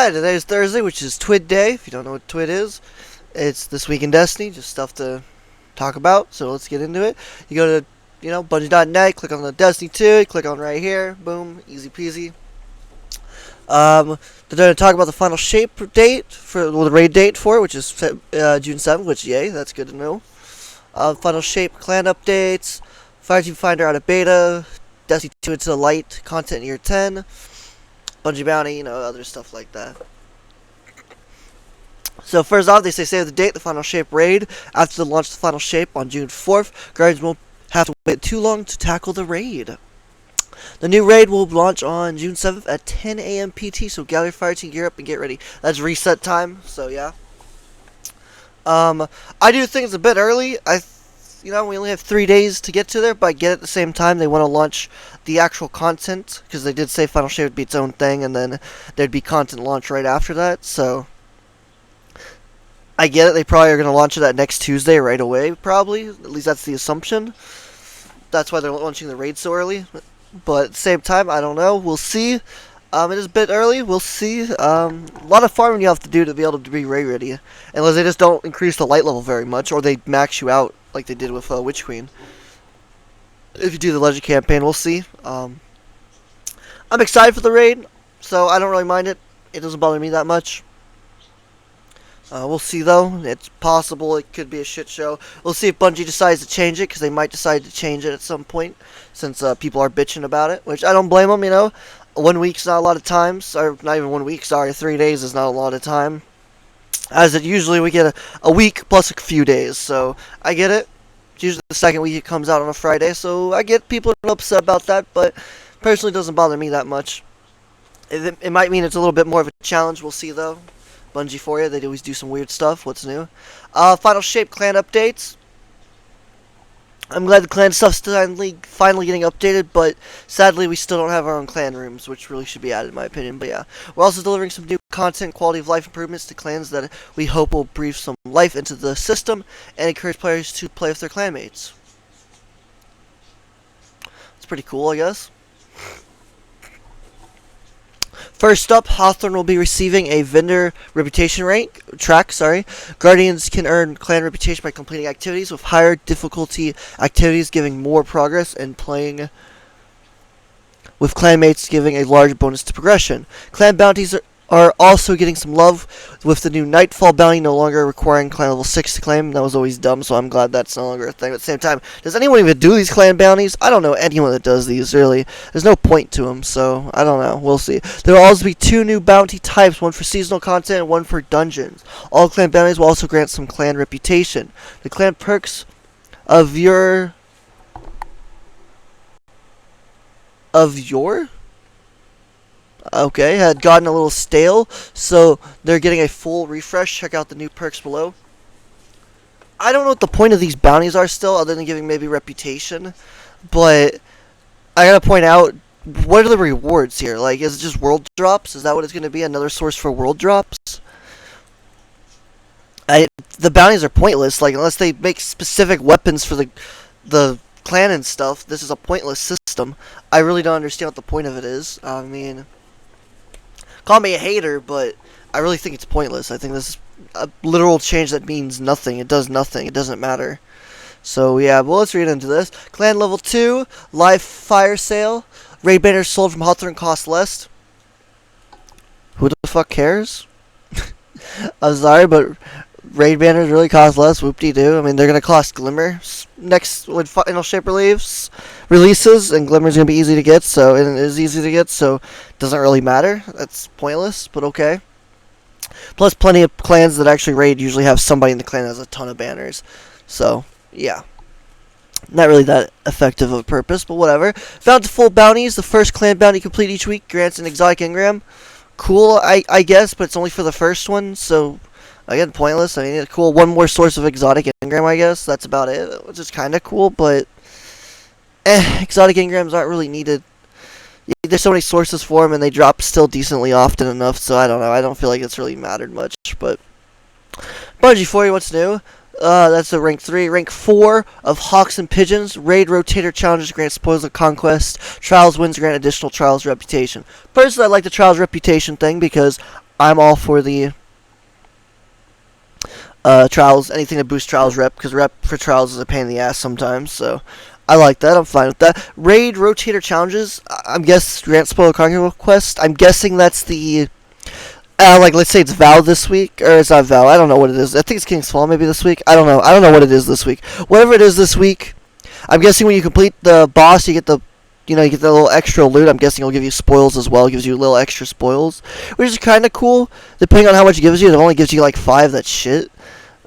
Alright, today is Thursday, which is TWID Day. If you don't know what TWID is, it's This Week in Destiny, just stuff to talk about. So let's get into it. You go to, Bungie.net, click on the Destiny 2, click on right here, boom, easy peasy. They're going to talk about the final shape date, the raid date for it, which is June 7th, which, yay, that's good to know. Final shape clan updates, Fireteam Finder out of beta, Destiny 2 into the light, content year 10. Bungie Bounty, other stuff like that. So first off, they say save the date, the final shape raid. After the launch of the final shape on June 4th, Guardians won't have to wait too long to tackle the raid. The new raid will launch on June 7th at 10 a.m. PT, so gather your fire team, gear up, and get ready. That's reset time, so yeah. I do think it's a bit early. We only have 3 days to get to there, but I get at the same time they want to launch the actual content, because they did say Final Shape would be its own thing, and then there'd be content launch right after that, so I get it. They probably are going to launch it that next Tuesday right away, probably. At least that's the assumption. That's why they're launching the raid so early, but at the same time, I don't know. We'll see. It is a bit early. We'll see. A lot of farming you have to do to be able to be raid ready, unless they just don't increase the light level very much, or they max you out like they did with Witch Queen. If you do the Legend campaign, we'll see. I'm excited for the raid, so I don't really mind it. It doesn't bother me that much. We'll see, though. It's possible it could be a shit show. We'll see if Bungie decides to change it, because they might decide to change it at some point, since people are bitching about it, which I don't blame them, 1 week's not a lot of time, or not even 1 week, sorry, 3 days is not a lot of time. As it usually we get a week plus a few days, so I get it. It's usually the second week it comes out on a Friday, so I get people are upset about that, but personally it doesn't bother me that much. It might mean it's a little bit more of a challenge, we'll see though. Bungie for you, they always do some weird stuff, what's new? Final Shape clan updates. I'm glad the clan stuff's finally getting updated, but sadly we still don't have our own clan rooms, which really should be added in my opinion, but yeah. We're also delivering some new content, quality of life improvements to clans that we hope will breathe some life into the system and encourage players to play with their clanmates. It's pretty cool, I guess. First up, Hawthorne will be receiving a vendor reputation track. Guardians can earn clan reputation by completing activities with higher difficulty activities, giving more progress, and playing with clanmates, giving a large bonus to progression. Clan bounties are also getting some love, with the new Nightfall bounty no longer requiring clan level 6 to claim. That was always dumb, so I'm glad that's no longer a thing. At the same time, does anyone even do these clan bounties? I don't know anyone that does these, really. There's no point to them, so I don't know. We'll see. There will also be 2 new bounty types, one for seasonal content and one for dungeons. All clan bounties will also grant some clan reputation. The clan perks of your... Okay, had gotten a little stale, so they're getting a full refresh. Check out the new perks below. I don't know what the point of these bounties are still, other than giving maybe reputation, but I gotta point out, what are the rewards here? Like, is it just world drops? Is that what it's gonna be? Another source for world drops? The bounties are pointless, like, unless they make specific weapons for the clan and stuff. This is a pointless system. I really don't understand what the point of it is. I mean, call me a hater, but I really think it's pointless. I think this is a literal change that means nothing. It does nothing. It doesn't matter. So, yeah, well, let's read into this. Clan level 2, live fire sale. Raid banners sold from Hawthorne cost less. Who the fuck cares? I'm sorry, but raid banners really cost less. Whoop-de-doo. I mean, they're going to cost Glimmer next when Final Shape releases, and Glimmer's going to be easy to get, so it is easy to get, so it doesn't really matter. That's pointless, but okay. Plus, plenty of clans that actually raid usually have somebody in the clan that has a ton of banners. So, yeah. Not really that effective of a purpose, but whatever. Bountiful bounties. The first clan bounty complete each week grants an exotic engram. Cool, I guess, but it's only for the first one, so again, pointless. I mean, it's cool. One more source of exotic engram, I guess. That's about it, which is kind of cool, but exotic engrams aren't really needed. There's so many sources for them, and they drop still decently often enough, so I don't know. I don't feel like it's really mattered much, but Bungie for you, what's new? That's the rank 3. Rank 4 of Hawks and Pigeons. Raid Rotator challenges grant spoils of conquest. Trials wins grant additional Trials reputation. Personally, I like the Trials reputation thing because I'm all for the trials, anything to boost trials rep, because rep for trials is a pain in the ass sometimes, so I like that. I'm fine with that. Raid rotator challenges. I'm guess Grant Spoiler Conquest. I'm guessing that's the like let's say it's Val this week, or it's not Val. I don't know what it is. I think it's King's Fall maybe this week. I don't know. I don't know what it is this week. Whatever it is this week, I'm guessing when you complete the boss, you get the you get the little extra loot. I'm guessing it'll give you spoils as well. It gives you little extra spoils, which is kind of cool. Depending on how much it gives you, if it only gives you like 5, that's shit.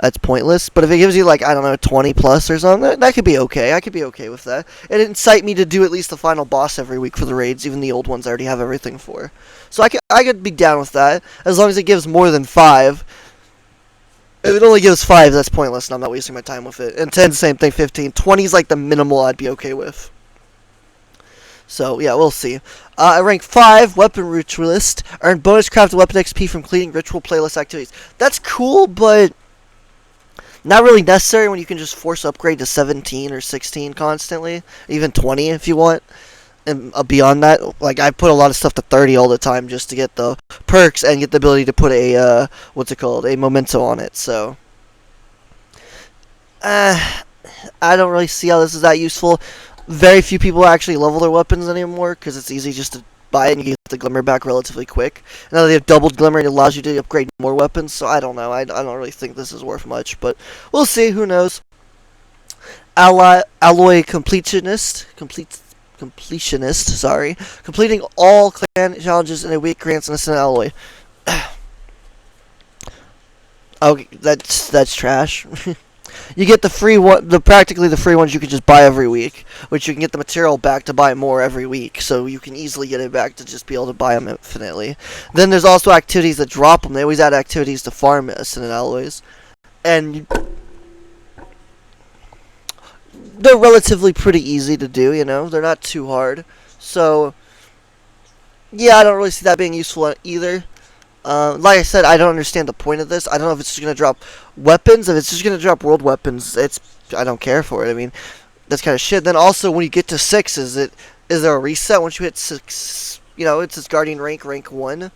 That's pointless. But if it gives you like, I don't know, 20 plus or something, that could be okay. I could be okay with that. It incite me to do at least the final boss every week for the raids, even the old ones I already have everything for. So I could be down with that, as long as it gives more than 5. If it only gives 5, that's pointless, and I'm not wasting my time with it. And 10, same thing, 15. 20 is like the minimal I'd be okay with. So, yeah, we'll see. At rank 5, Weapon Ritualist. Earn bonus crafted weapon XP from completing ritual playlist activities. That's cool, but not really necessary when you can just force upgrade to 17 or 16 constantly. Even 20 if you want. And beyond that, like, I put a lot of stuff to 30 all the time just to get the perks and get the ability to put a, a memento on it, so. I don't really see how this is that useful. Very few people actually level their weapons anymore, because it's easy just to buy it and you get the glimmer back relatively quick. Now they have doubled glimmer, it allows you to upgrade more weapons, so I don't know. I don't really think this is worth much, but we'll see. Who knows? Alloy completionist, sorry. Completing all clan challenges in a week grants an instant alloy. Okay, that's trash. You get the free one, practically the free ones you can just buy every week, which you can get the material back to buy more every week, so you can easily get it back to just be able to buy them infinitely. Then there's also activities that drop them. They always add activities to farm ascendant alloys, and they're relatively pretty easy to do. They're not too hard. So yeah, I don't really see that being useful either. Like I said, I don't understand the point of this. I don't know if it's just going to drop weapons. If it's just going to drop world weapons, I don't care for it. I mean, that's kind of shit. Then also, when you get to 6, is there a reset once you hit 6? It says Guardian rank 1.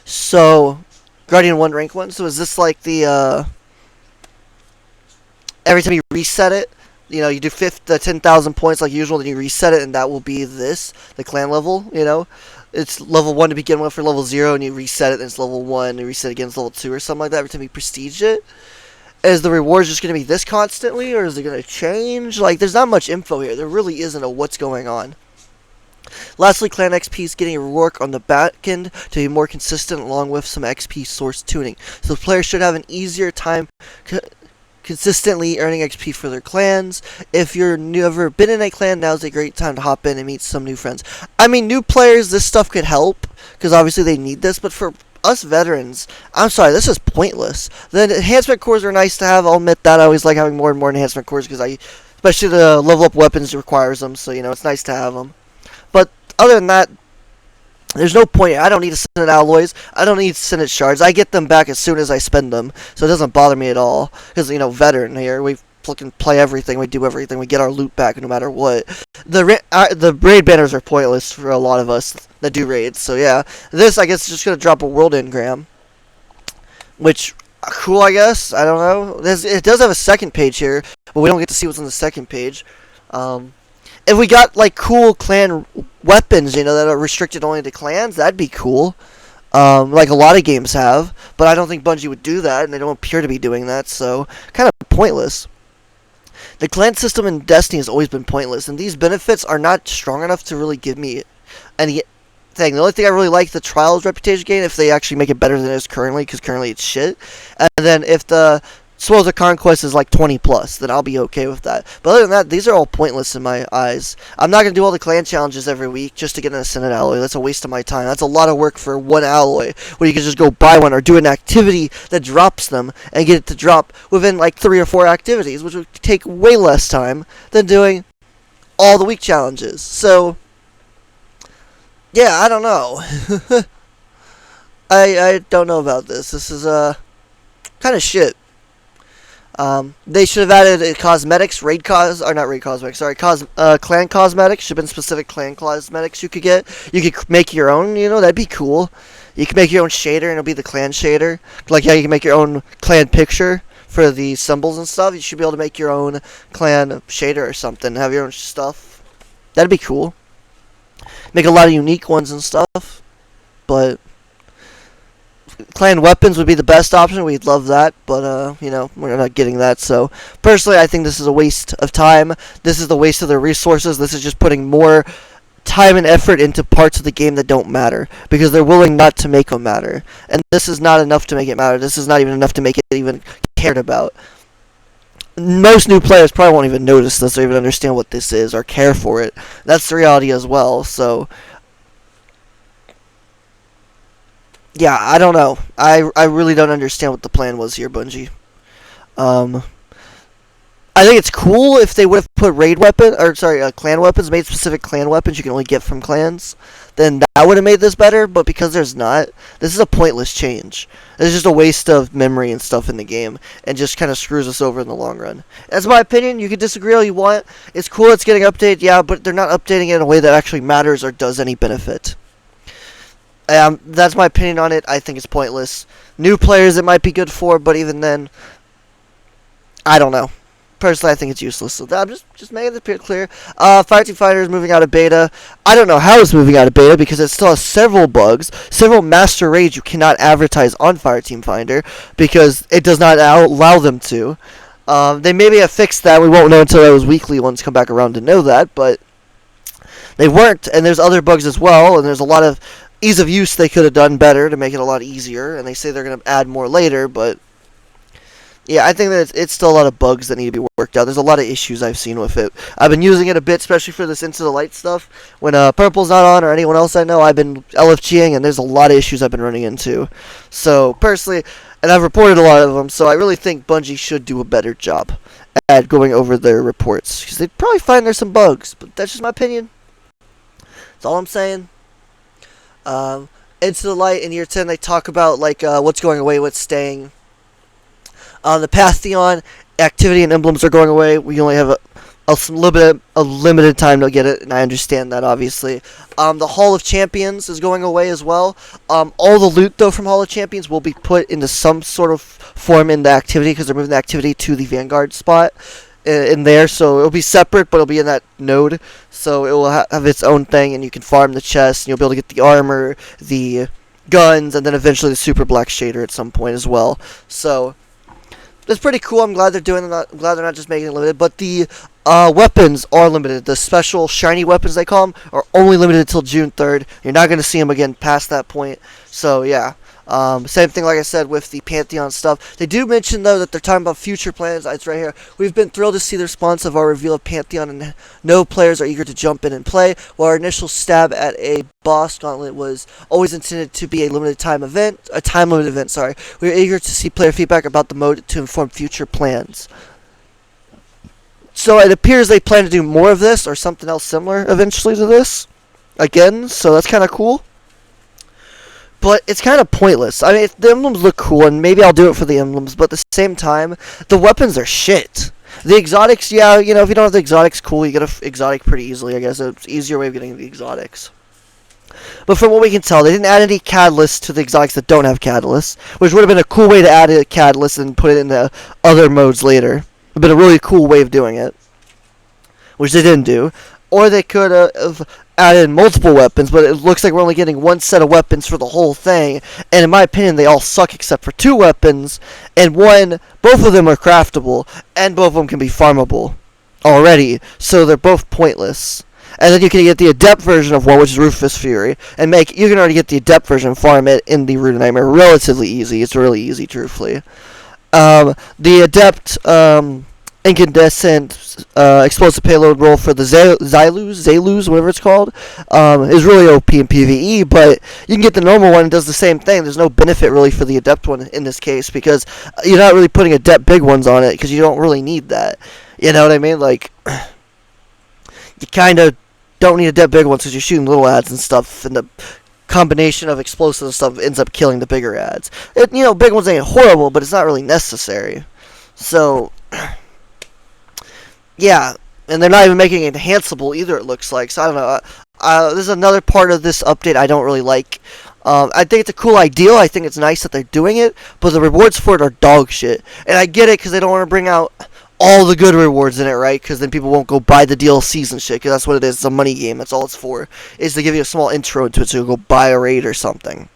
So, Guardian 1 rank 1. So is this like the, every time you reset it, you do 10,000 points like usual, then you reset it, and that will be the clan level, It's level 1 to begin with for level 0, and you reset it, and it's level 1, and you reset it again, it's level 2, or something like that every time you prestige it. Is the rewards just going to be this constantly, or is it going to change? Like, there's not much info here. There really isn't a what's going on. Lastly, clan XP is getting a rework on the back end to be more consistent, along with some XP source tuning. So players should have an easier time consistently earning XP for their clans. If you're never been in a clan, now's a great time to hop in and meet some new friends. I mean, new players, this stuff could help, because obviously they need this, but for us veterans, I'm sorry, this is pointless. The enhancement cores are nice to have, I'll admit that. I always like having more and more enhancement cores, because especially the level up weapons requires them, so it's nice to have them. But other than that, there's no point. I don't need ascendant alloys. I don't need ascendant shards. I get them back as soon as I spend them, so it doesn't bother me at all. Because, veteran here, we fucking play everything, we do everything, we get our loot back no matter what. The raid banners are pointless for a lot of us that do raids, so yeah. This, I guess, is just going to drop a world engram. Which, cool, I guess. I don't know. It does have a second page here, but we don't get to see what's on the second page. If we got, like, cool clan weapons, that are restricted only to clans, that'd be cool. Like a lot of games have. But I don't think Bungie would do that, and they don't appear to be doing that, so kind of pointless. The clan system in Destiny has always been pointless, and these benefits are not strong enough to really give me anything. The only thing I really like the Trials reputation gain, if they actually make it better than it is currently, because currently it's shit. And then if the Spoils of Conquest is like 20 plus, then I'll be okay with that. But other than that, these are all pointless in my eyes. I'm not going to do all the clan challenges every week just to get an ascendant alloy. That's a waste of my time. That's a lot of work for one alloy, where you can just go buy one or do an activity that drops them and get it to drop within like 3 or 4 activities, which would take way less time than doing all the week challenges. So, yeah, I don't know. I don't know about this. This is kind of shit. They should have added cosmetics, clan cosmetics. Should have been specific clan cosmetics you could get. You could make your own, that'd be cool. You can make your own shader, and it'll be the clan shader. Like, yeah, you can make your own clan picture for the symbols and stuff. You should be able to make your own clan shader or something. Have your own stuff. That'd be cool. Make a lot of unique ones and stuff. But clan weapons would be the best option. We'd love that, but we're not getting that. So personally, I think this is a waste of time. This is the waste of their resources. This is just putting more time and effort into parts of the game that don't matter because they're willing not to make them matter. And this is not enough to make it matter. This is not even enough to make it even cared about. Most new players probably won't even notice this or even understand what this is or care for it. That's the reality as well. So yeah, I don't know. I really don't understand what the plan was here, Bungie. I think it's cool if they would have put clan weapons, made specific clan weapons you can only get from clans. Then that would have made this better, but because there's not, this is a pointless change. It's just a waste of memory and stuff in the game, and just kind of screws us over in the long run. That's my opinion. You can disagree all you want. It's cool it's getting updated, yeah, but they're not updating it in a way that actually matters or does any benefit. That's my opinion on it. I think it's pointless. New players it might be good for, but even then, I don't know. Personally, I think it's useless. So I'm just making this clear. Fireteam Finder is moving out of beta. I don't know how it's moving out of beta because it still has several bugs, several master raids you cannot advertise on Fireteam Finder because it does not allow them to. They maybe have fixed that. We won't know until those weekly ones come back around to know that, but they weren't. And there's other bugs as well, and there's a lot of ease of use they could have done better to make it a lot easier. And they say they're going to add more later, but yeah, I think that it's still a lot of bugs that need to be worked out. There's a lot of issues I've seen with it. I've been using it a bit, especially for this Into the Light stuff. When Purple's not on or anyone else I know, I've been LFGing, and there's a lot of issues I've been running into. So, personally, and I've reported a lot of them, so I really think Bungie should do a better job at going over their reports. Because they'd probably find there's some bugs, but that's just my opinion. That's all I'm saying. Into the Light in Year 10, they talk about what's going away, what's staying. The Pantheon activity and emblems are going away. We only have a limited time to get it, and I understand that, obviously. The Hall of Champions is going away as well. All the loot, though, from Hall of Champions will be put into some sort of form in the activity, because they're moving the activity to the Vanguard spot in there, so it'll be separate, but it'll be in that node, so it will have its own thing, and you can farm the chests, and you'll be able to get the armor, the guns, and then eventually the Super Black Shader at some point as well. So that's pretty cool. I'm glad they're doing that. I'm glad they're not just making it limited. But the weapons are limited. The special shiny weapons, they call them, are only limited until June 3rd. You're not going to see them again past that point. So, yeah. Same thing, like I said, with the Pantheon stuff. They do mention, though, that they're talking about future plans. It's right here. We've been thrilled to see the response of our reveal of Pantheon, and no players are eager to jump in and play. While our initial stab at a boss gauntlet was always intended to be a time-limited event, sorry. We are eager to see player feedback about the mode to inform future plans. So it appears they plan to do more of this, or something else similar, eventually to this. Again, so that's kind of cool. But it's kind of pointless. I mean, the emblems look cool, and maybe I'll do it for the emblems, but at the same time, the weapons are shit. The exotics, yeah, if you don't have the exotics, cool, you get an exotic pretty easily, I guess. It's an easier way of getting the exotics. But from what we can tell, they didn't add any catalysts to the exotics that don't have catalysts, which would have been a cool way to add a catalyst and put it into other modes later. It would have been a really cool way of doing it, which they didn't do. Or they could have added multiple weapons, but it looks like we're only getting one set of weapons for the whole thing, and in my opinion they all suck except for two weapons, and both of them are craftable, and both of them can be farmable already, so they're both pointless. And then you can get the Adept version of one, which is Ruthless Fury, and you can already get the Adept version and farm it in the Root of Nightmare relatively easy. It's really easy, truthfully. The Adept incandescent explosive payload roll for the Zalus, whatever it's called, is really OP in PvE, but you can get the normal one and does the same thing. There's no benefit really for the Adept one in this case, because you're not really putting Adept big ones on it, because you don't really need that. You know what I mean? Like, you kind of don't need Adept big ones because you're shooting little ads and stuff, and the combination of explosives and stuff ends up killing the bigger ads. Big ones ain't horrible, but it's not really necessary. So yeah, and they're not even making it enhanceable either, it looks like. So I don't know. This is another part of this update I don't really like. I think it's a cool idea. I think it's nice that they're doing it, but the rewards for it are dog shit. And I get it because they don't want to bring out all the good rewards in it, right? Because then people won't go buy the DLCs and shit. Because that's what it is. It's a money game. That's all it's for. Is to give you a small intro into it, so you'll go buy a raid or something.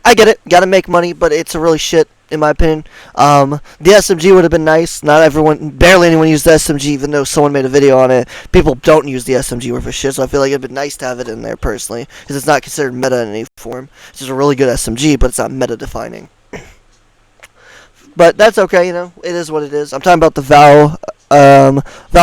I get it. Gotta make money, but it's a really shit, in my opinion. The SMG would have been nice. Not everyone, barely anyone used the SMG, even though someone made a video on it. People don't use the SMG worth of shit, so I feel like it'd been nice to have it in there, personally. Because it's not considered meta in any form. It's just a really good SMG, but it's not meta-defining. But that's okay, you know. It is what it is. I'm talking about the Valve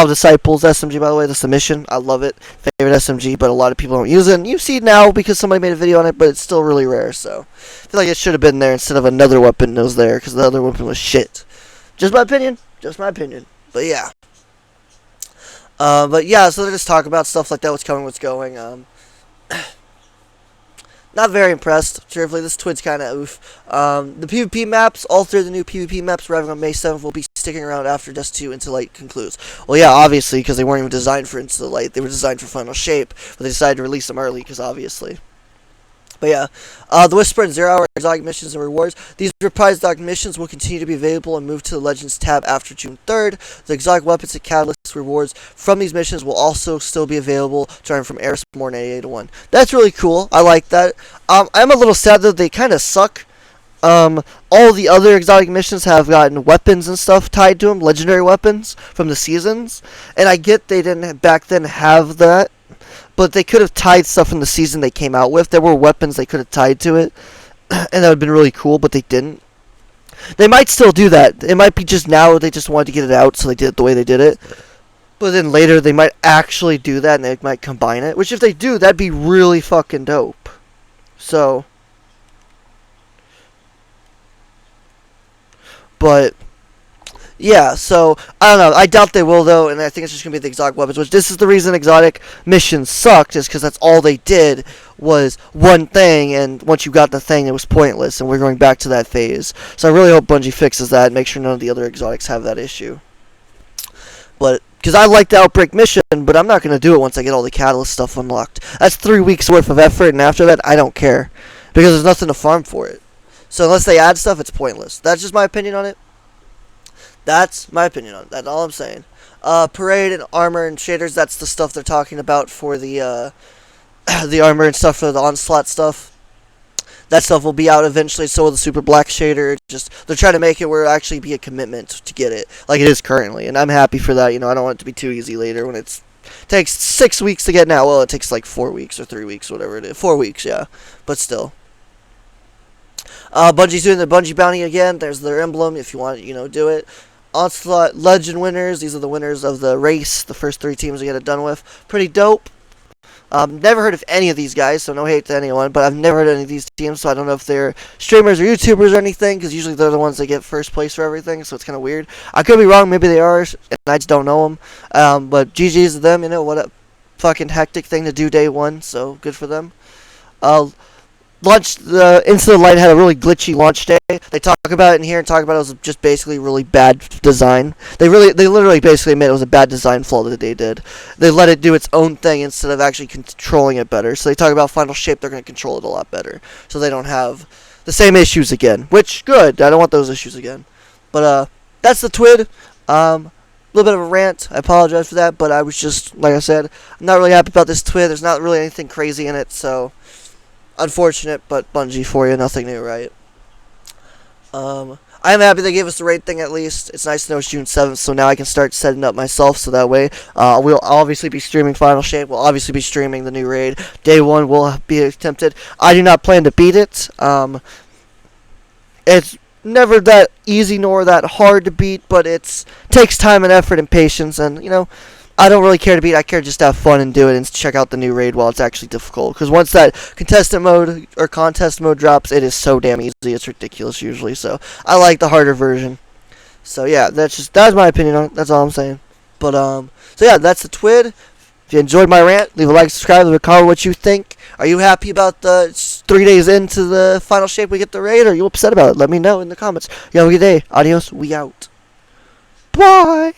Disciples SMG, by the way, the submission. I love it. Favorite SMG, but a lot of people don't use it. And you see it now because somebody made a video on it, but it's still really rare. So I feel like it should have been there instead of another weapon that was there because the other weapon was shit. Just my opinion. Just my opinion. But yeah. So they're just talking about stuff like that, what's coming, what's going. Not very impressed. Truthfully, this TWID's kind of oof. The PvP maps, all three of the new PvP maps arriving on May 7th will be sticking around after Dust 2 Into Light concludes. Well, yeah, obviously, because they weren't even designed for Into the Light. They were designed for Final Shape, but they decided to release them early, because obviously. But yeah, the Whisper and 0 Hour exotic missions and rewards. These reprised exotic missions will continue to be available and move to the Legends tab after June 3rd. The exotic weapons and catalyst rewards from these missions will also still be available to earn from Eris more than 8801. That's really cool. I like that. I'm a little sad that they kind of suck. All the other exotic missions have gotten weapons and stuff tied to them, legendary weapons from the seasons. And I get they didn't back then have that. But they could have tied stuff from the season they came out with. There were weapons they could have tied to it. And that would have been really cool, but they didn't. They might still do that. It might be just now they just wanted to get it out, so they did it the way they did it. But then later they might actually do that, and they might combine it. Which if they do, that'd be really fucking dope. So. But. Yeah, so, I don't know. I doubt they will, though, and I think it's just going to be the exotic weapons, which this is the reason exotic missions sucked, is because that's all they did was one thing, and once you got the thing, it was pointless, and we're going back to that phase. So I really hope Bungie fixes that and make sure none of the other exotics have that issue. But, because I like the Outbreak mission, but I'm not going to do it once I get all the Catalyst stuff unlocked. That's 3 weeks worth of effort, and after that, I don't care. Because there's nothing to farm for it. So unless they add stuff, it's pointless. That's just my opinion on it. That's my opinion on it. That's all I'm saying. Parade and armor and shaders, that's the stuff they're talking about for the the armor and stuff for the Onslaught stuff. That stuff will be out eventually, so will the Super Black shader. Just, they're trying to make it where it'll actually be a commitment to get it, like it is currently. And I'm happy for that, you know, I don't want it to be too easy later when it takes 6 weeks to get now. Well, it takes like 4 weeks or 3 weeks, whatever it is. 4 weeks, yeah. But still. Bungie's doing the Bungie Bounty again. There's their emblem if you want to, you know, do it. Onslaught Legend winners. These are the winners of the race. The first 3 teams we get it done with. Pretty dope. Never heard of any of these guys, so no hate to anyone, but I've never heard of any of these teams, so I don't know if they're streamers or YouTubers or anything, because usually they're the ones that get first place for everything, so it's kind of weird. I could be wrong, maybe they are, and I just don't know them. But GG's to them, you know, what a fucking hectic thing to do day 1, so good for them. Launched Into the Light had a really glitchy launch day. They talk about it in here and talk about it was just basically really bad design. They literally basically admit it was a bad design flaw that they did. They let it do its own thing instead of actually controlling it better. So they talk about Final Shape, they're going to control it a lot better. So they don't have the same issues again. Which, good. I don't want those issues again. But, that's the TWID. A little bit of a rant. I apologize for that, but I was just, like I said, I'm not really happy about this TWID. There's not really anything crazy in it, so unfortunate, but Bungie for you, nothing new, right? I'm happy they gave us the raid thing at least. It's nice to know it's June 7th, so now I can start setting up myself, so that way we'll obviously be streaming Final Shape. We'll obviously be streaming the new raid. Day 1 will be attempted. I do not plan to beat it. It's never that easy nor that hard to beat, but it takes time and effort and patience, and, you know, I don't really care to beat. I care just to have fun and do it and check out the new raid while it's actually difficult. Because once that contestant mode or contest mode drops, it is so damn easy. It's ridiculous usually. So I like the harder version. So yeah, that's my opinion on it. That's all I'm saying. But so yeah, that's the TWID. If you enjoyed my rant, leave a like, subscribe, leave a comment what you think. Are you happy about the 3 days into the Final Shape we get the raid? Or are you upset about it? Let me know in the comments. You have a good day. Adios. We out. Bye.